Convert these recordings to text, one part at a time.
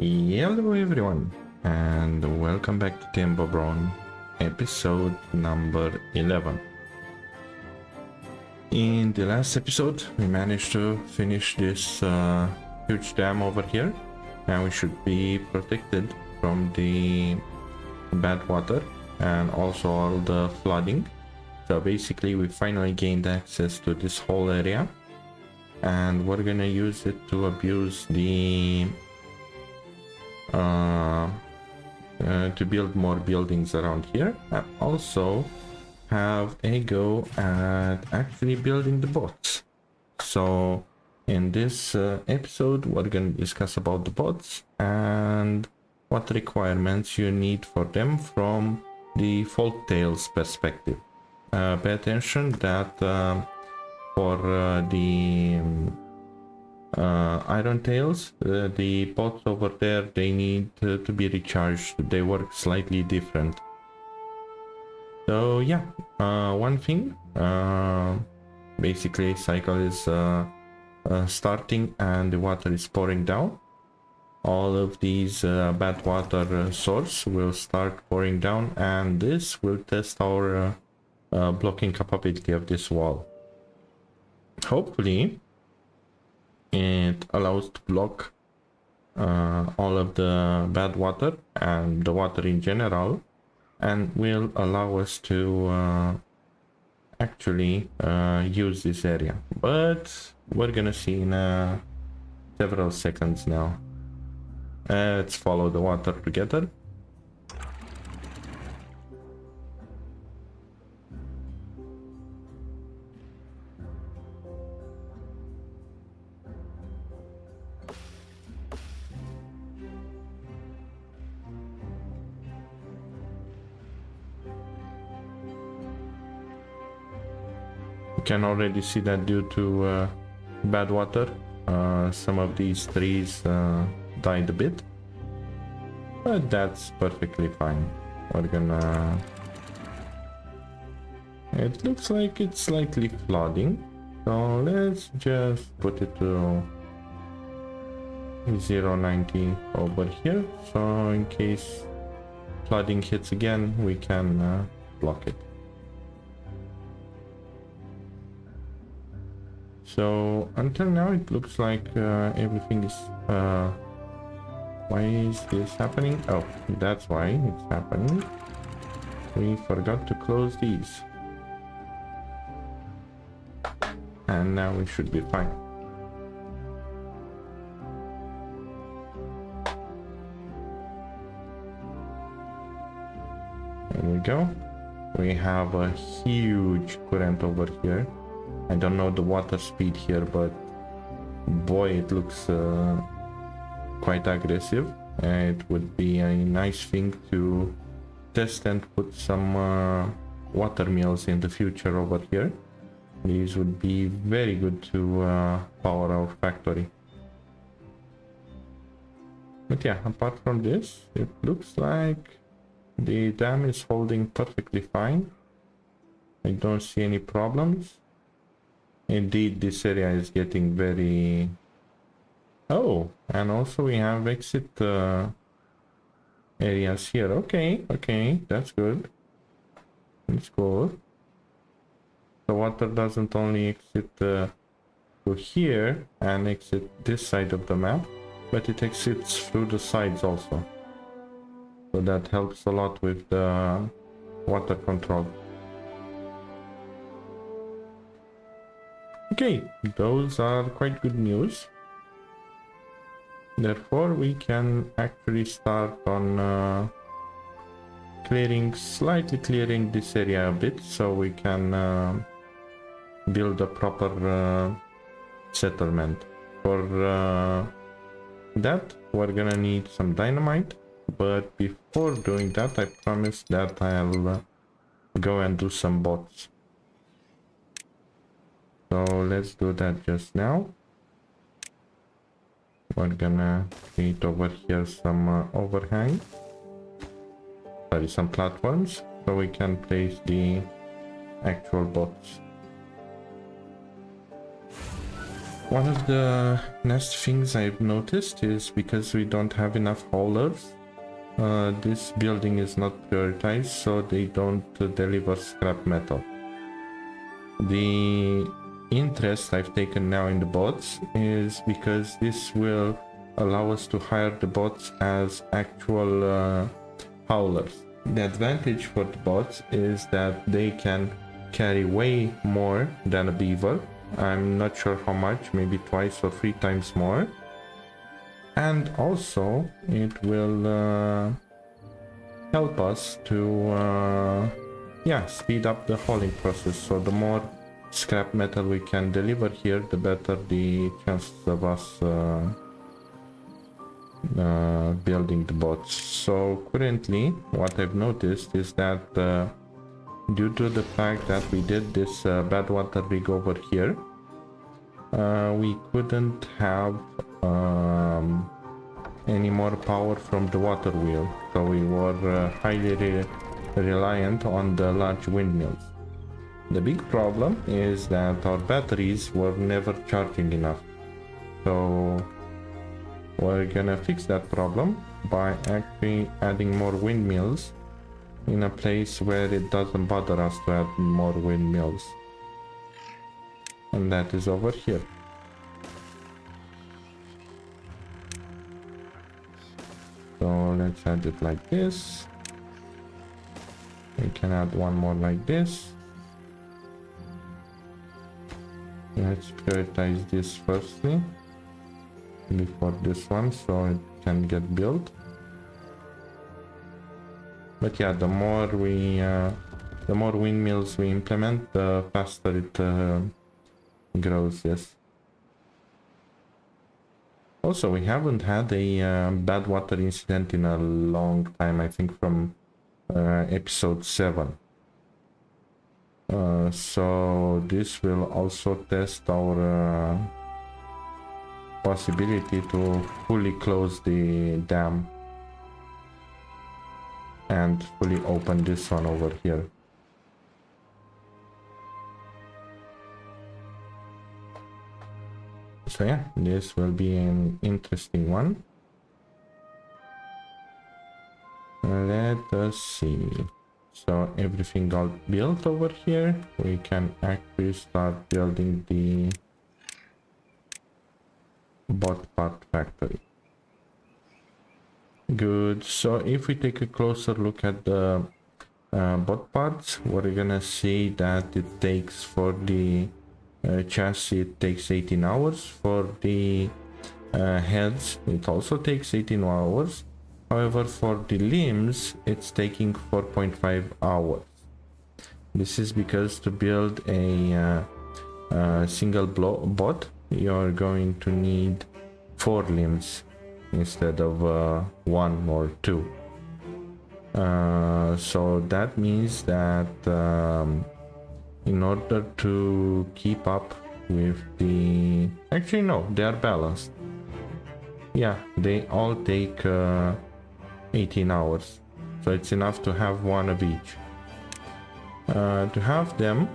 Hello everyone, and welcome back to Timberborn, episode number 11. In the last episode, we managed to finish this huge dam over here, and we should be protected from the bad water and also all the flooding. So basically, we finally gained access to this whole area, and we're gonna use it to abuse the to build more buildings around here, and also have a go at actually building the bots. So in this episode, we're going to discuss about the bots and what requirements you need for them from the Folktails perspective. Pay attention that for the Iron Tails, the bots over there, they need to be recharged. They work slightly different. So yeah, one thing, basically cycle is starting and the water is pouring down. All of these bad water source will start pouring down, and this will test our blocking capability of this wall. Hopefully it allows to block all of the bad water and the water in general, and will allow us to actually use this area. But we're gonna see in several seconds now. Let's follow the water together. Can already see that due to bad water, some of these trees died a bit, but that's perfectly fine. We're gonna... It looks like it's slightly flooding, so let's just put it to 0.90 over here, so in case flooding hits again, we can block it. So until now it looks like everything is... why is this happening? Oh, that's why it's happening. We forgot to close these. And now we should be fine. There we go. We have a huge current over here. I don't know the water speed here, but boy, it looks quite aggressive. It would be a nice thing to test and put some water mills in the future over here. These would be very good to power our factory. But yeah, apart from this, it looks like the dam is holding perfectly fine. I don't see any problems. Indeed, this area is getting very... Oh, and also we have exit areas here. Okay, that's good. That's cool. The water doesn't only exit to here and exit this side of the map, but it exits through the sides also. So that helps a lot with the water control. Okay, those are quite good news. Therefore, we can actually start on slightly clearing this area a bit, so we can build a proper settlement. For that, we're gonna need some dynamite, but before doing that, I promised that I'll go and do some bots. So let's do that just now. We're gonna create over here some overhang. Sorry, some platforms, so we can place the actual bots. One of the next things I've noticed is because we don't have enough haulers, this building is not prioritized, so they don't deliver scrap metal. The interest I've taken now in the bots is because this will allow us to hire the bots as actual haulers. The advantage for the bots is that they can carry way more than a beaver. I'm not sure how much, maybe twice or 3 times more. And also it will help us to speed up the hauling process. So the more scrap metal we can deliver here, the better the chances of us building the bots. So currently what I've noticed is that due to the fact that we did this bad water rig over here, we couldn't have any more power from the water wheel, so we were highly reliant on the large windmills. The big problem is that our batteries were never charging enough, so we're gonna fix that problem by actually adding more windmills in a place where it doesn't bother us to add more windmills, and that is over here. So let's add it like this. We can add one more like this. Let's prioritize this firstly before this one so it can get built. But yeah, the more windmills we implement, the faster it grows. Yes. Also, we haven't had a bad water incident in a long time. I think from episode 7. So this will also test our possibility to fully close the dam and fully open this one over here. So yeah, this will be an interesting one. Let us see. So everything got built over here. We can actually start building the bot part factory. Good. So if we take a closer look at the bot parts, we're gonna see that it takes for the chassis, it takes 18 hours. For the heads, it also takes 18 hours. However, for the limbs, it's taking 4.5 hours. This is because to build a single bot, you're going to need 4 limbs instead of 1 or 2. So that means that in order to keep up with the... Actually, no, they are balanced. Yeah, they all take 18 hours. So it's enough to have 1 of each. To have them,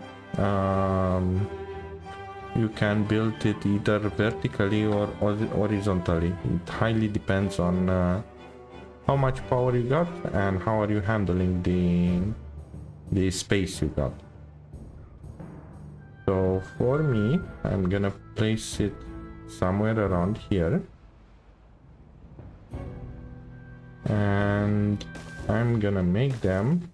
you can build it either vertically or horizontally. It highly depends on how much power you got and how are you handling the space you got. So for me, I'm gonna place it somewhere around here. And I'm gonna make them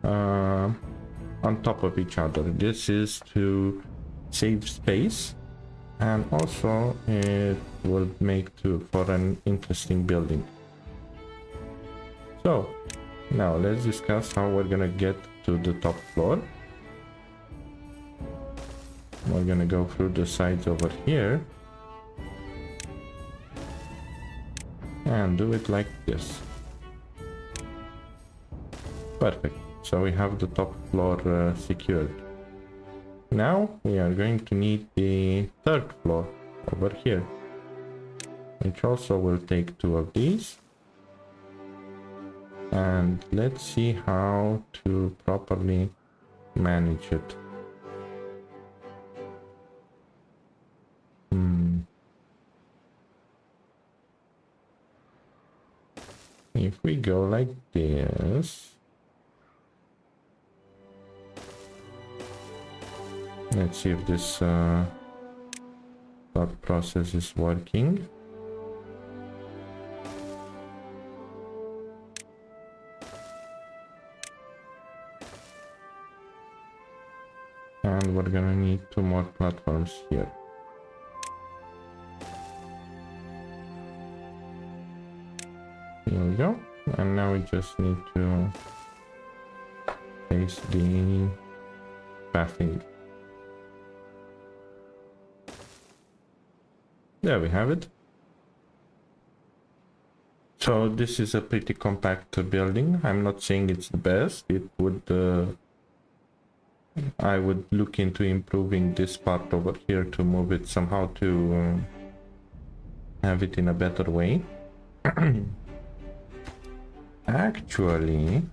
on top of each other. This is to save space, and also it will make for an interesting building. So now let's discuss how we're gonna get to the top floor. We're gonna go through the sides over here and do it like this. Perfect. So we have the top floor secured. Now we are going to need the 3rd floor over here, which also will take 2 of these. And let's see how to properly manage it. if we go like this, let's see if this thought process is working. And we're gonna need 2 more platforms here. Here we go. And now we just need to place the pathing. There we have it. So this is a pretty compact building. I'm not saying it's the best. It would I would look into improving this part over here to move it somehow to have it in a better way. Actually,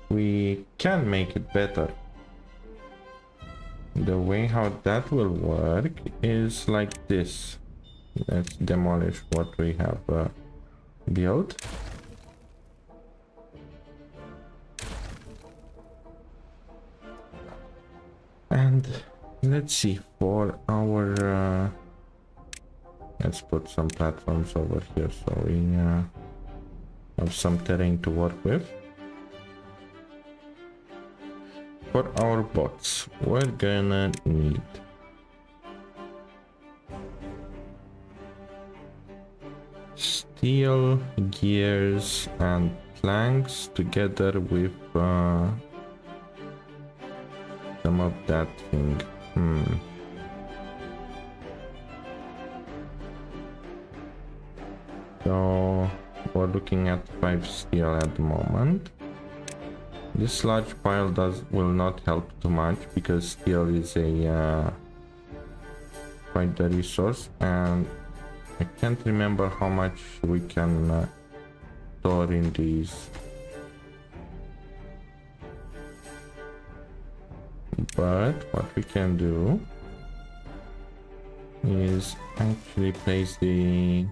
we can make it better. The way how that will work is like this. Let's demolish what we have built. And let's see, for our let's put some platforms over here so we have some terrain to work with. For our bots, we're gonna need steel, gears and planks together with some of that thing. So we're looking at 5 steel at the moment. This large pile will not help too much because steel is a quite the resource, and I can't remember how much we can store in these. But what we can do is actually place the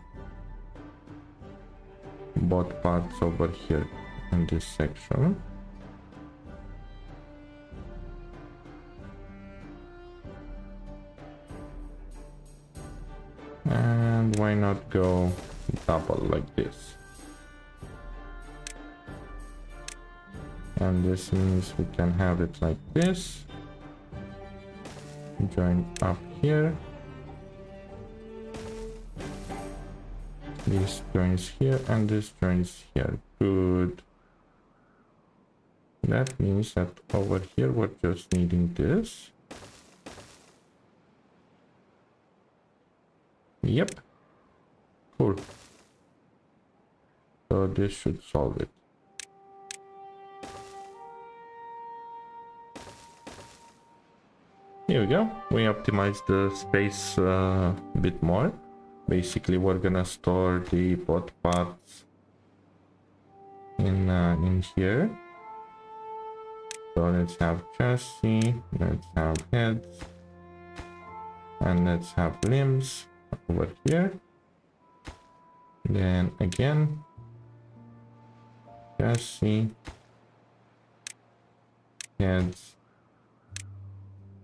bot parts over here in this section. And why not go double like this? And this means we can have it like this. Join up here. This joins here and this joins here. Good. That means that over here we're just needing this. Yep. Cool. So this should solve it. Here we go. We optimized the space a bit more. Basically, we're gonna store the bot parts in here. So let's have chassis, let's have heads, and let's have limbs over here. Then again, chassis, heads,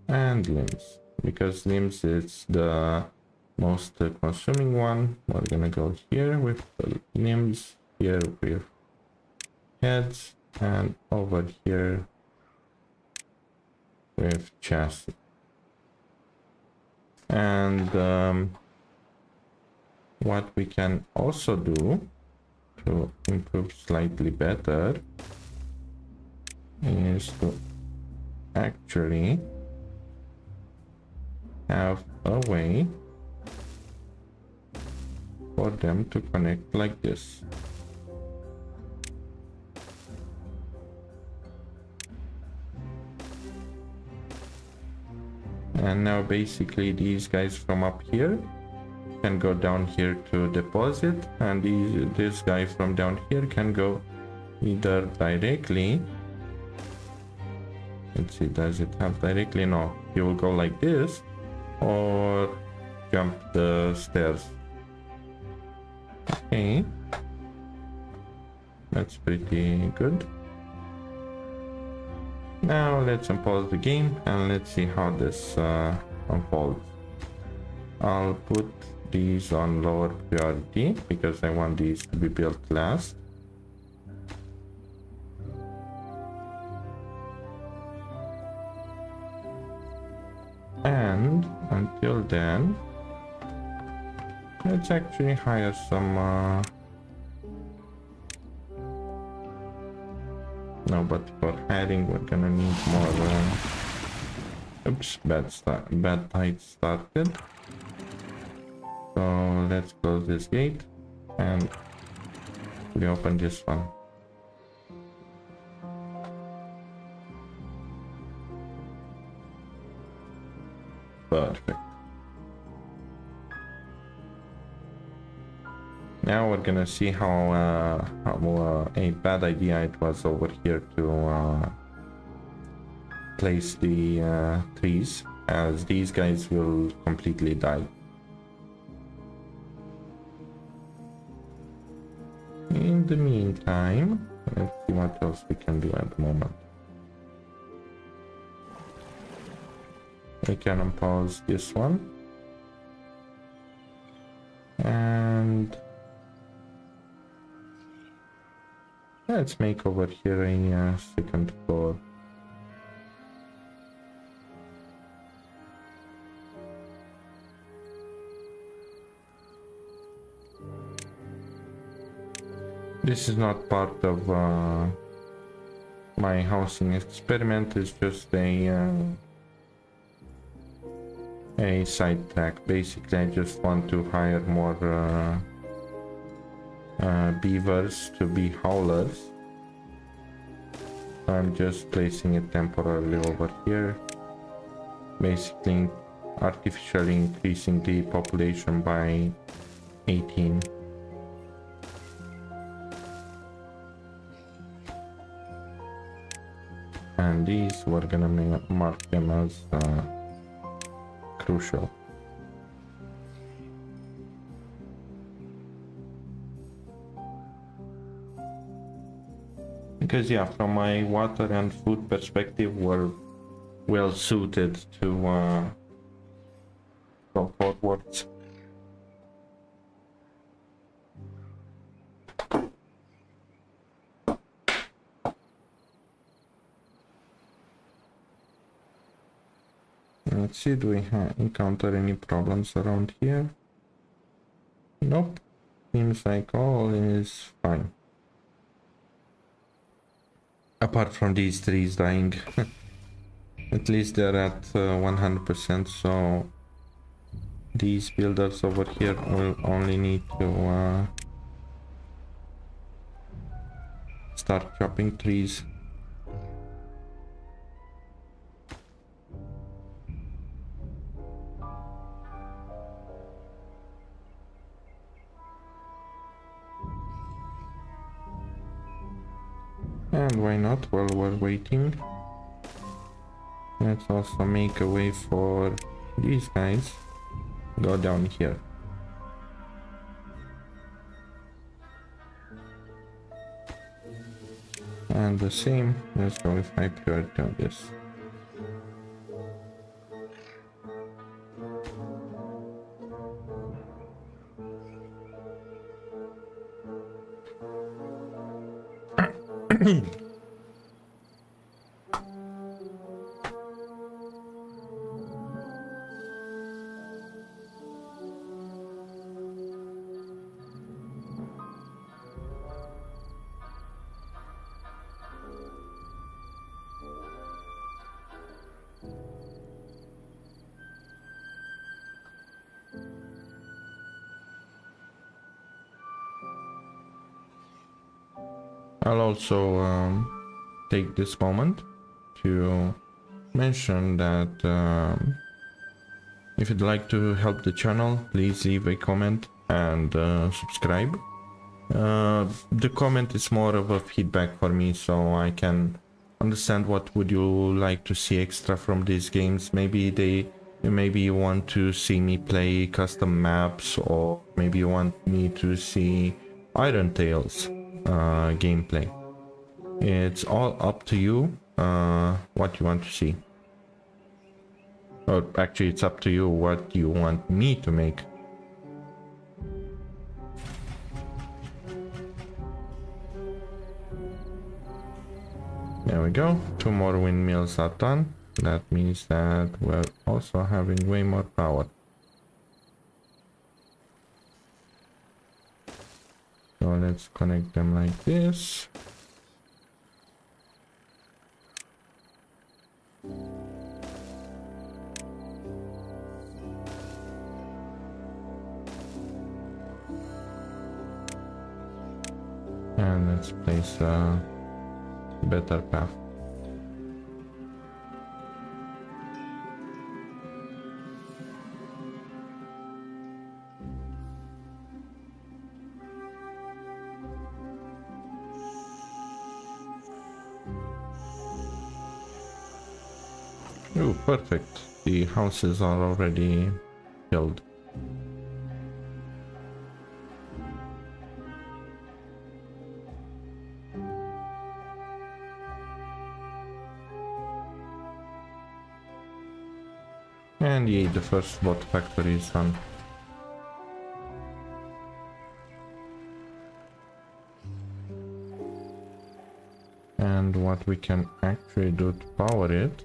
and limbs. Because limbs is the most consuming one, we're gonna go here with the limbs, here with heads, and over here with chassis. And what we can also do to improve slightly better is to actually have a way for them to connect like this. And now basically these guys from up here can go down here to deposit, and this guy from down here can go either directly, let's see, does it have directly? No, he will go like this or jump the stairs. Okay, that's pretty good. Now let's unpause the game and let's see how this unfolds. I'll put these on lower priority because I want these to be built last. And until then, let's actually hire some no, but for hiring we're gonna need more oops, bad tide started. So let's close this gate and we open this one. Perfect. Now we're gonna see how a bad idea it was over here to place the trees, as these guys will completely die. In the meantime, let's see what else we can do at the moment. We can unpause this one. And let's make over here a second floor. This is not part of my housing experiment, it's just a side track. Basically, I just want to hire more beavers to be haulers. I'm just placing it temporarily over here, basically artificially increasing the population by 18. And these we're gonna mark them as crucial. Because yeah, from my water and food perspective, we're well suited to go forwards. Let's see, do we encounter any problems around here? Nope. Seems like all is fine. Apart from these trees dying. At least they're at 100%, so these builders over here will only need to start chopping trees. And why not, while we're waiting, let's also make a way for these guys. Go down here. And the same, let's go with high priority on this. I'll also take this moment to mention that if you'd like to help the channel, please leave a comment and subscribe. The comment is more of a feedback for me, so I can understand what would you like to see extra from these games. Maybe you want to see me play custom maps, or maybe you want me to see Iron Tails gameplay. It's all up to you what you want to see. Or actually, it's up to you what you want me to make. There we go. 2 more windmills are done. That means that we're also having way more power. So let's connect them like this. And let's place a better path. Oh, perfect. The houses are already built. And yay, the first bot factory is done. And what we can actually do to power it,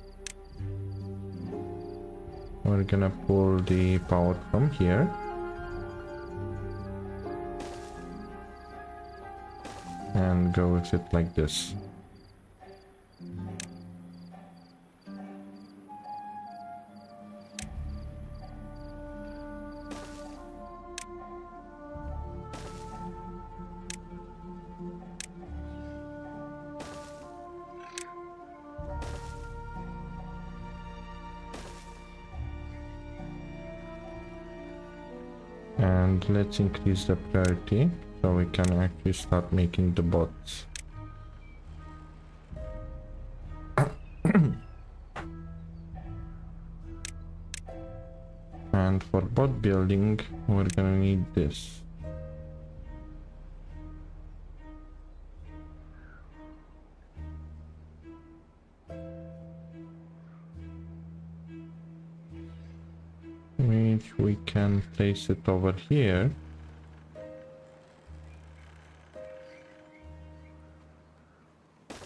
we're gonna pull the power from here. And go with it like this. And let's increase the priority so we can actually start making the bots. And for bot building, we're gonna need this. Which we can place it over here.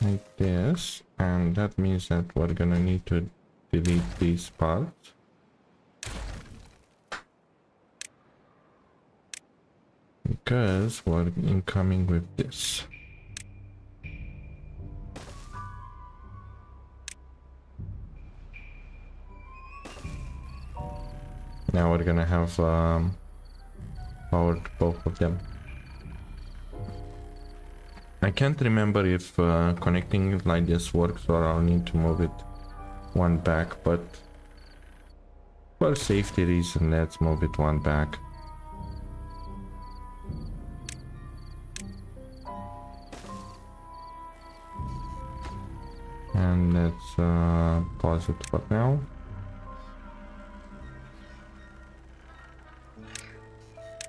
Like this, and that means that we're gonna need to delete these parts. Because we're incoming with this. Now we're gonna have powered both of them. I can't remember if connecting it like this works or I'll need to move it one back, but for safety reason, let's move it one back. And let's pause it for now.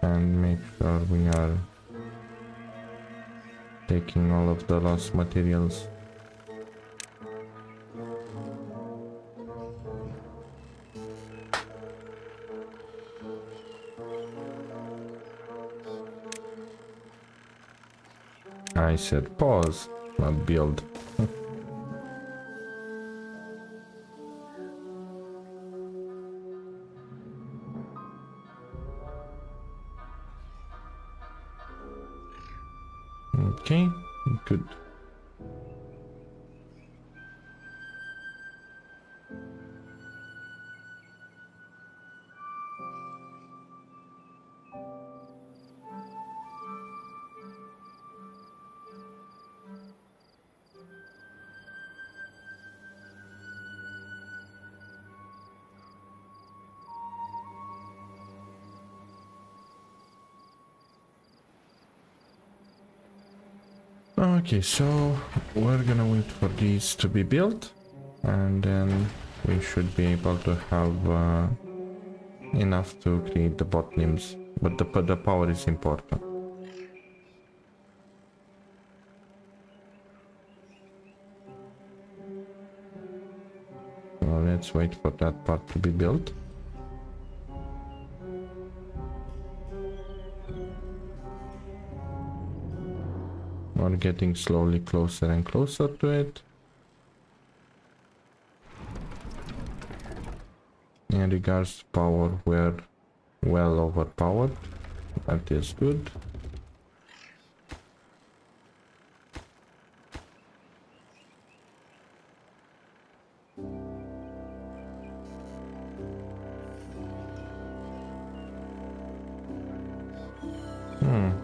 And make sure we are taking all of the lost materials. I said pause, not build. Okay, good. Okay, so we're gonna wait for these to be built, and then we should be able to have enough to create the bot limbs, but the power is important. Let's wait for that part to be built. We're getting slowly closer and closer to it. In regards to power, we're well overpowered. That is good.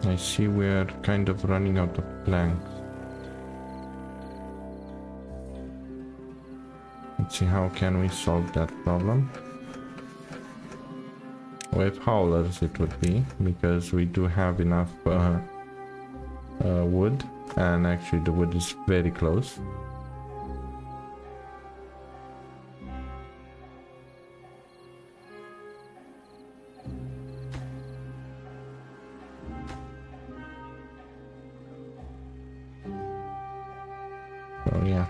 I see we're kind of running out of planks. Let's see how can we solve that problem. With howlers it would be, because we do have enough wood, and actually the wood is very close. So yeah.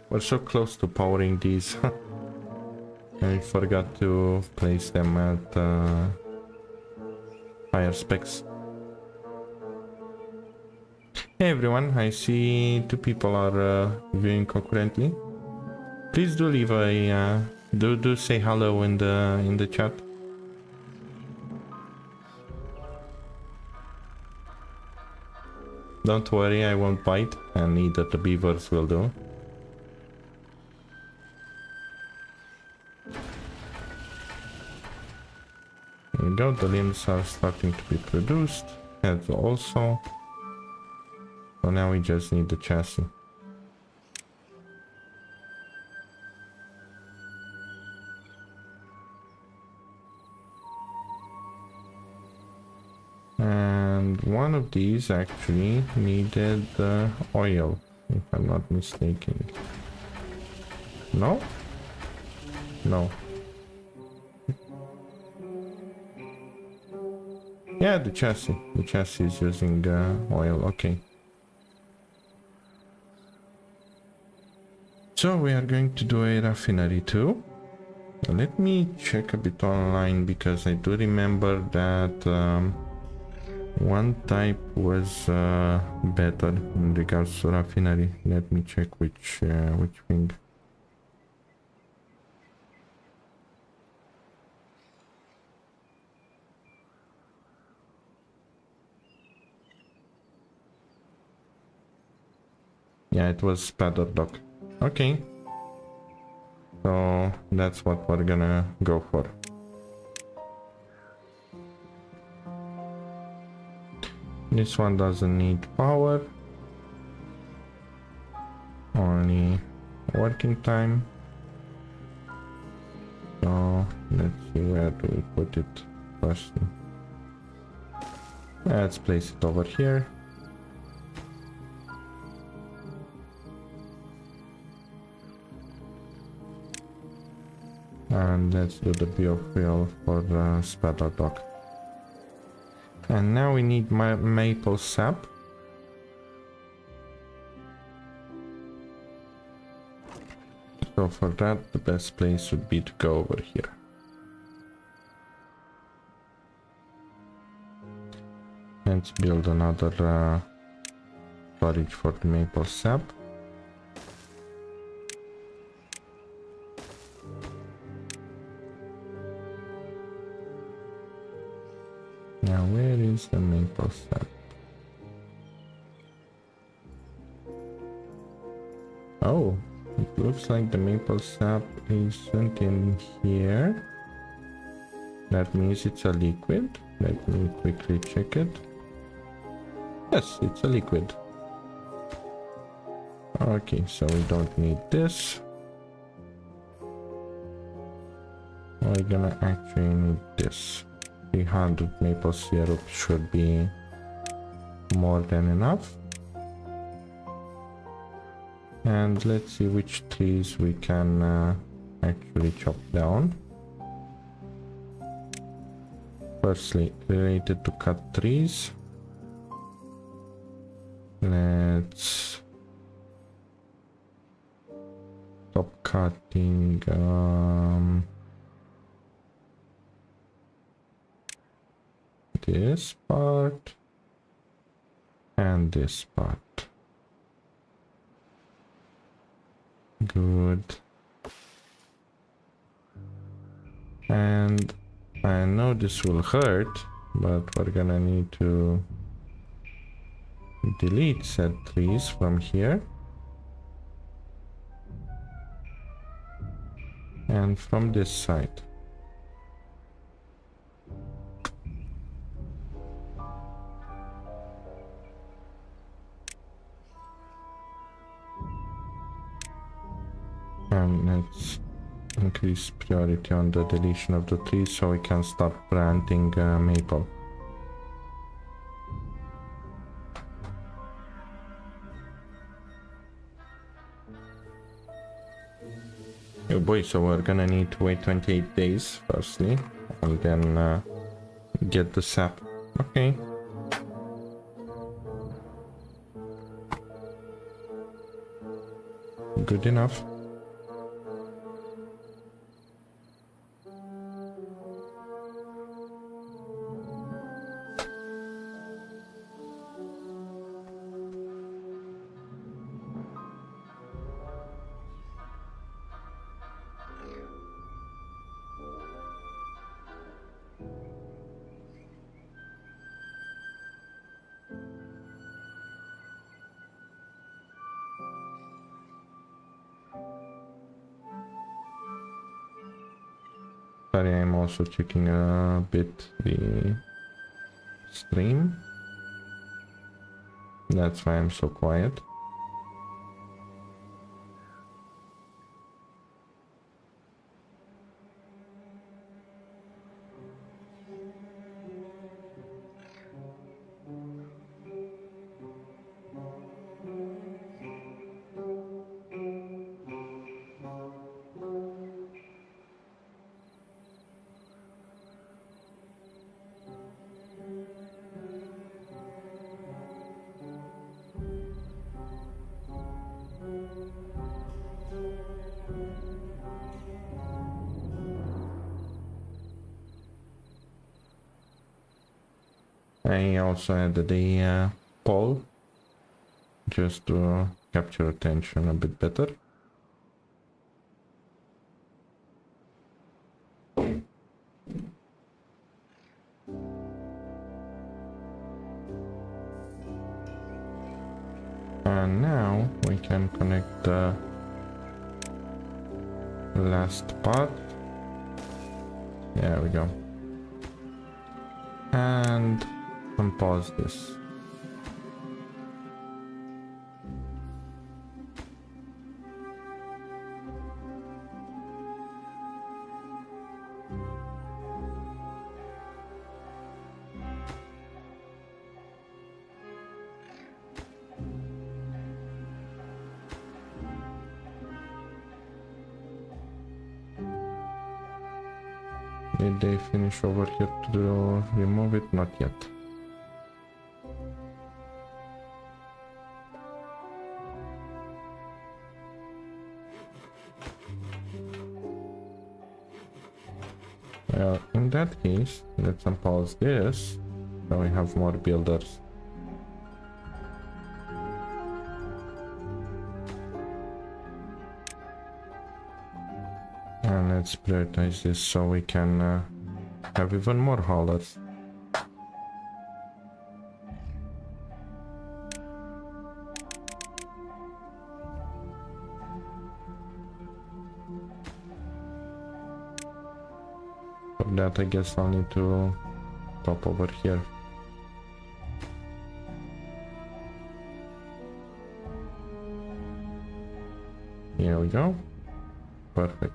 We're so close to powering these. I forgot to place them at higher specs. Hey everyone, I see two people are viewing concurrently. Please do leave a do say hello in the chat. Don't worry, I won't bite, and neither the beavers will do. There we go, the limbs are starting to be produced, heads also. So now we just need the chassis. And one of these actually needed oil, if I'm not mistaken. No? No. Yeah, the chassis. The chassis is using oil, okay. So we are going to do a raffinery too. Let me check a bit online because I do remember that one type was better in regards to raffinery. Let me check which thing. Yeah, it was spatter dock. Okay. So that's what we're gonna go for. This one doesn't need power. Only working time. So let's see, where do we put it first? Let's place it over here. And let's do the biofuel for the spatter dock. And now we need my maple sap. So for that, the best place would be to go over here. Let's build another storage for the maple sap. Now where is the maple sap? Oh, it looks like the maple sap isn't in here. That means it's a liquid. Let me quickly check it. Yes, it's a liquid. Okay, so we don't need this. We're gonna actually need this. 300 maple syrup should be more than enough. And let's see which trees we can actually chop down. Firstly, related to cut trees, let's stop cutting this part and this part. Good. And I know this will hurt, but we're gonna need to delete said trees from here and from this side. And let's increase priority on the deletion of the trees so we can start planting maple. Oh boy, so we're gonna need to wait 28 days firstly and then get the sap. Okay. Good enough. Sorry, I'm also checking a bit the stream. That's why I'm so quiet. I also added a poll just to capture attention a bit better. And now we can connect the last part. There we go. And compose this. Did they finish over here to remove it? Not yet. Well, in that case, let's unpause this, so we have more builders. And let's prioritize this so we can have even more haulers. For that, I guess I'll need to top over here. Here we go. Perfect.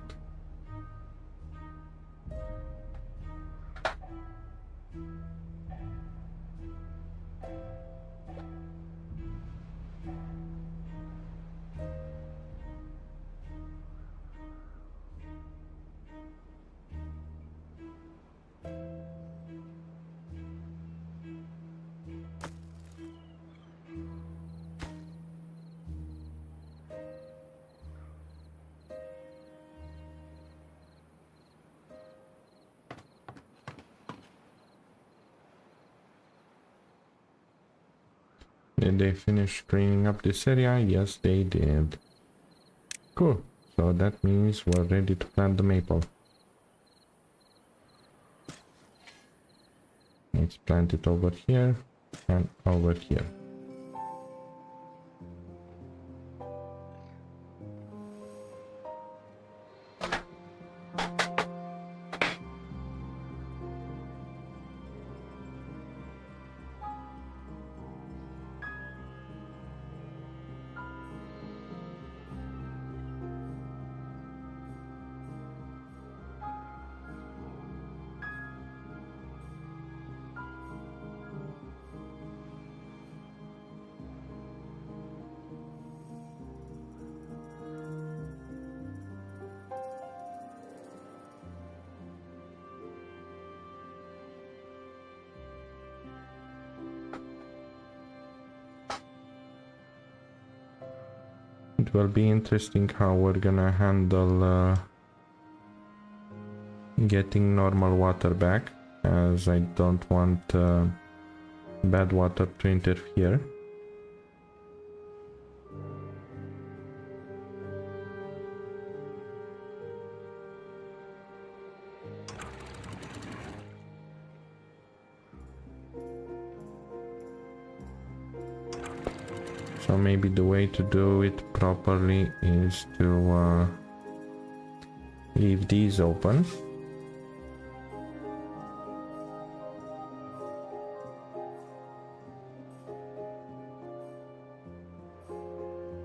Did they finish cleaning up this area? Yes, they did. Cool. So that means we're ready to plant the maple. Let's plant it over here and over here. It will be interesting how we're gonna handle getting normal water back, as I don't want bad water to interfere. So maybe the way to do it properly is to leave these open.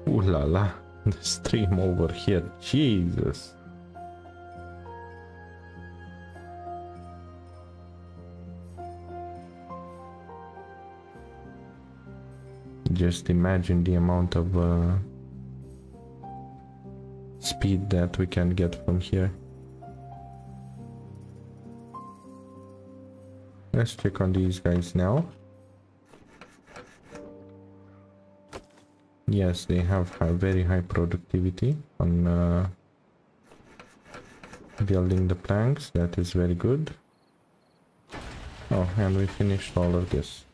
Ooh la la, the stream over here, Jesus. Just imagine the amount of speed that we can get from here. Let's check on these guys now. Yes, they have very high productivity on building the planks. That is very good. Oh, and we finished all of this.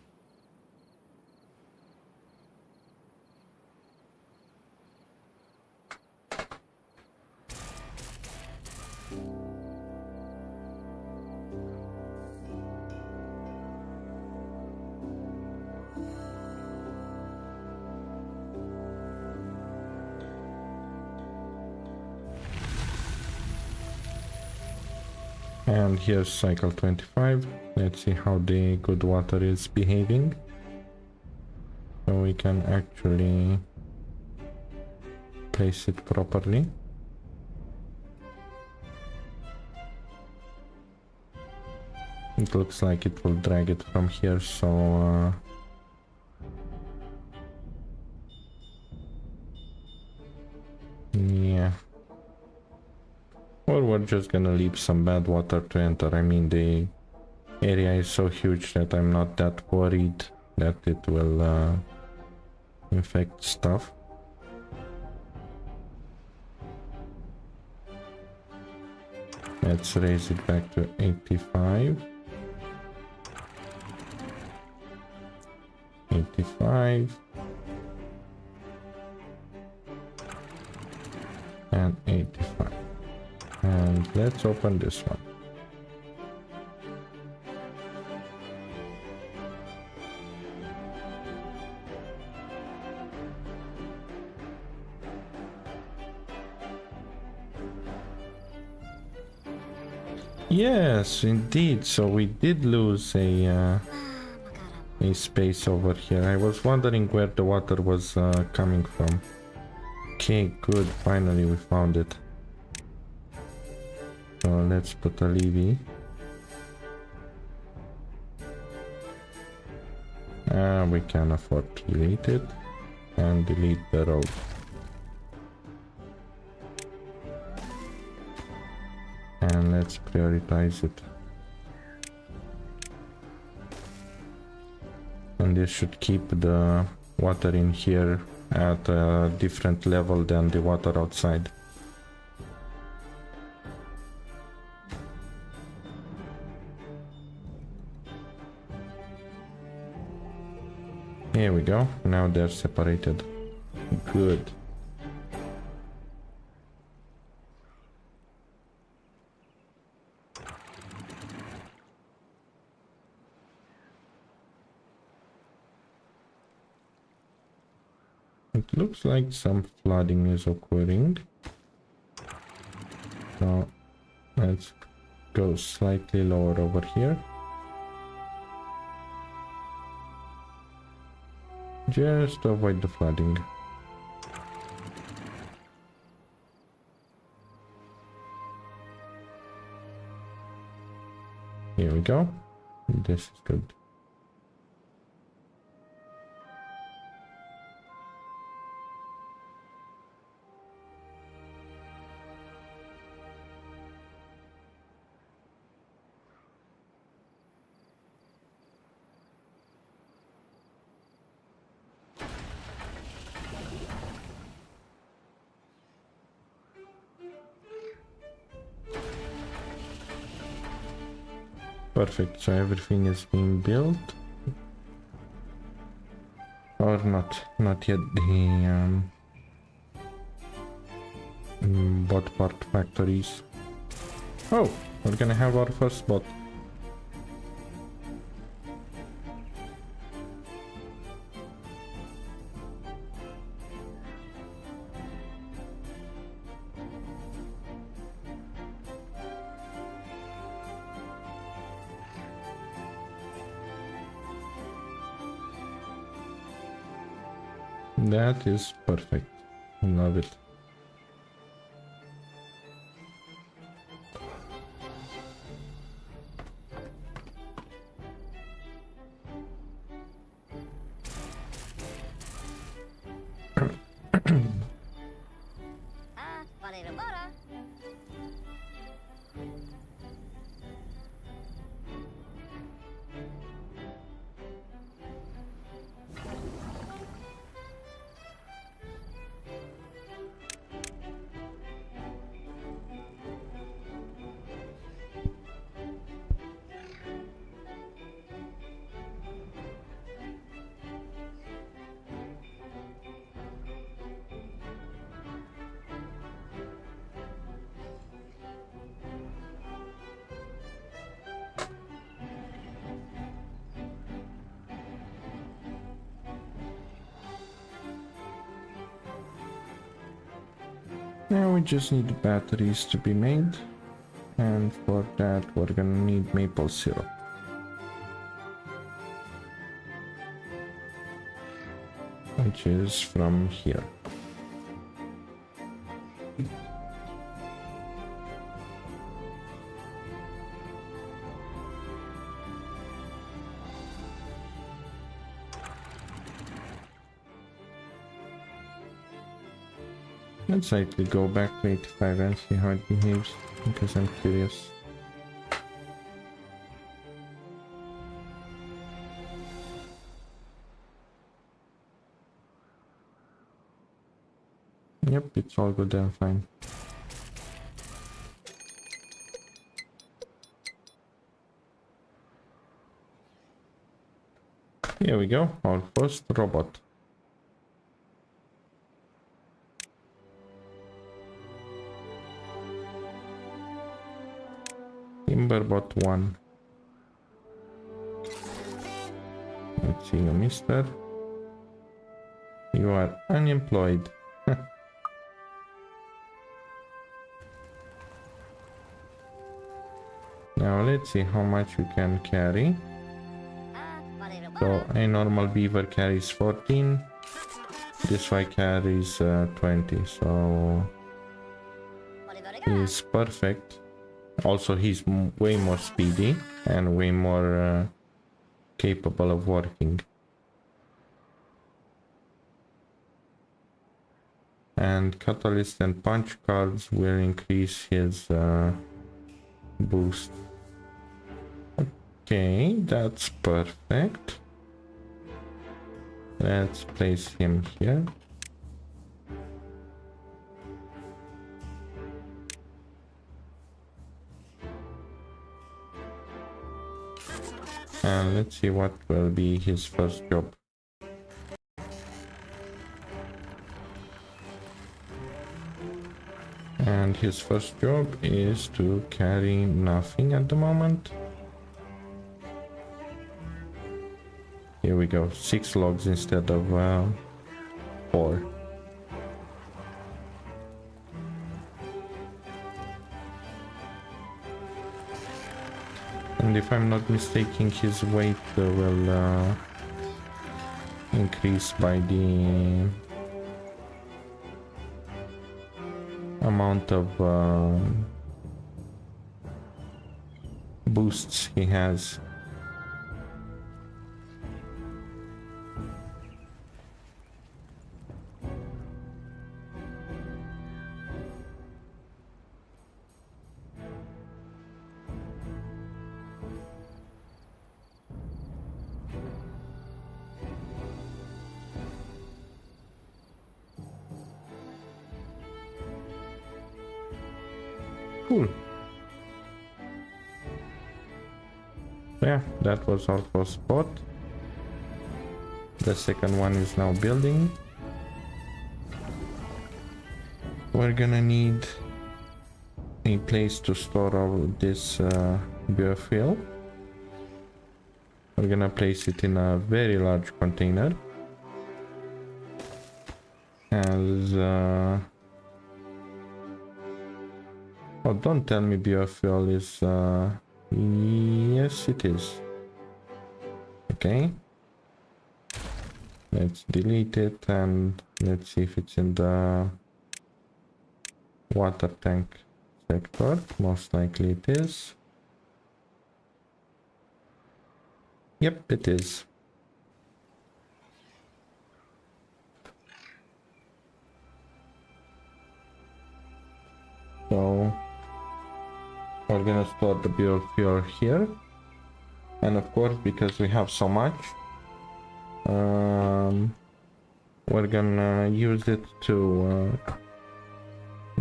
And here's cycle 25. Let's see how the good water is behaving. So we can actually place it properly. It looks like it will drag it from here, so yeah. Or we're just gonna leave some bad water to enter. I mean, the area is so huge that I'm not that worried that it will infect stuff. Let's raise it back to 85. 85. And 85. And let's open this one. Yes, indeed. So we did lose a space over here. I was wondering where the water was coming from. Okay, good. Finally, we found it. So let's put a levee. We can afford to delete it and delete the road. And let's prioritize it. And this should keep the water in here at a different level than the water outside. Here we go. Now they're separated. Good. It looks like some flooding is occurring. So let's go slightly lower over here. Just to avoid the flooding. Here we go. This is good. Perfect, so everything is being built. Or not yet the bot part factories. Oh, we're gonna have our first bot. That is perfect. Love it. Now we just need the batteries to be made, and for that we're gonna need maple syrup. Which is from here. Let's likely go back to 85 and see how it behaves, because I'm curious. Yep, it's all good and fine. Here we go, our first robot. TimberBot 1. Let's see you, mister. You are unemployed. Now let's see how much we can carry. So a normal beaver carries 14. This one carries 20. So he's perfect. Also, he's way more speedy and way more capable of working. And catalyst and punch cards will increase his boost. Okay, that's perfect. Let's place him here. And let's see what will be his first job. And his first job is to carry nothing at the moment. Here we go, 6 logs instead of 4. And if I'm not mistaken, his weight will increase by the amount of boosts he has. Cool. Yeah, that was our first spot. The second one is now building. We're gonna need a place to store all this biofuel. We're gonna place it in a very large container. As oh, don't tell me biofuel is yes, it is. Okay, let's delete it and let's see if it's in the water tank sector. Most likely it is. Yep, it is. So we're gonna store the biofuel here, and of course, because we have so much, we're gonna use it to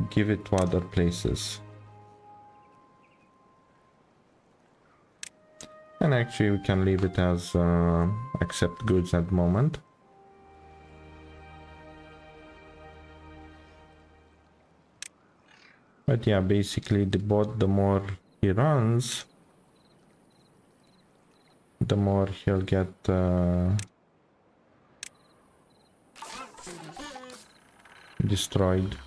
give it to other places. And actually we can leave it as accept goods at the moment. But yeah, basically the bot, the more he runs, the more he'll get destroyed.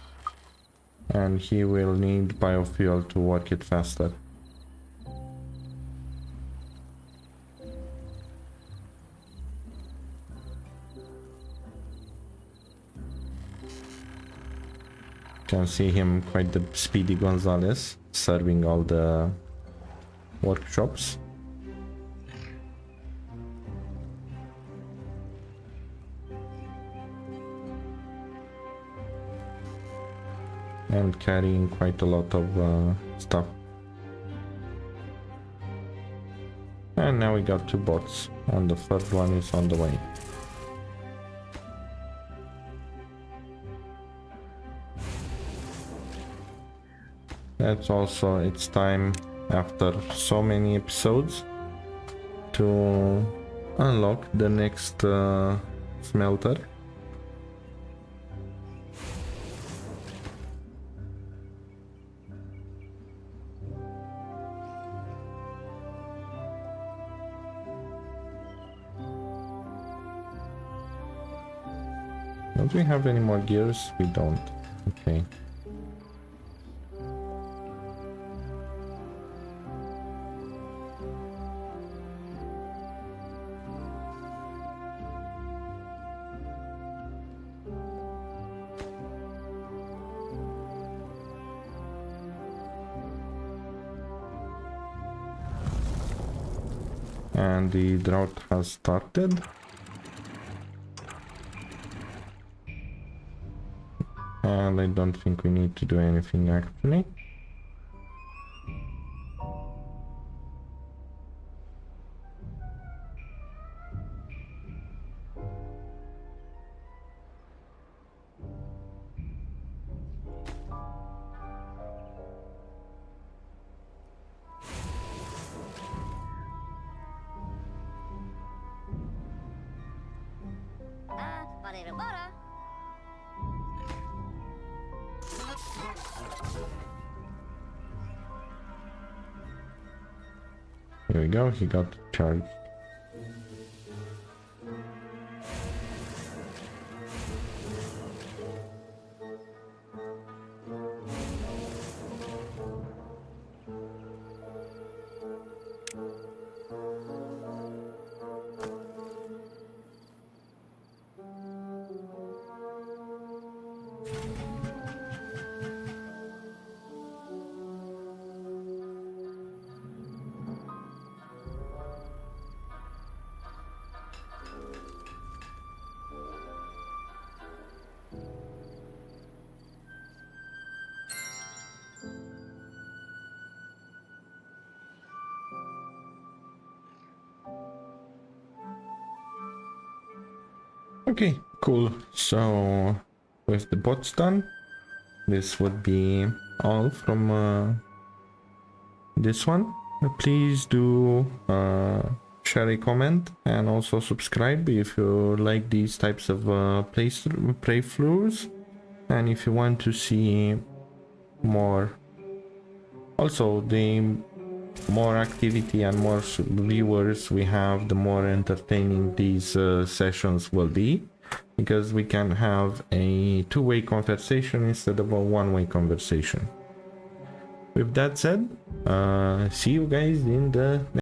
and he will need biofuel to work it faster. Can see him, quite the speedy Gonzalez, serving all the workshops. And carrying quite a lot of stuff. And now we got 2 bots, and the third one is on the way. That's also, it's time after so many episodes to unlock the next smelter. Don't we have any more gears? We don't. Okay. And the drought has started. And I don't think we need to do anything actually. Here we go, he got charged. Okay, cool. So with the bots done, this would be all from this one. Please do share a comment and also subscribe if you like these types of playthroughs, and if you want to see more. Also, the more activity and more viewers we have, the more entertaining these sessions will be, because we can have a two-way conversation instead of a one-way conversation. With that said, see you guys in the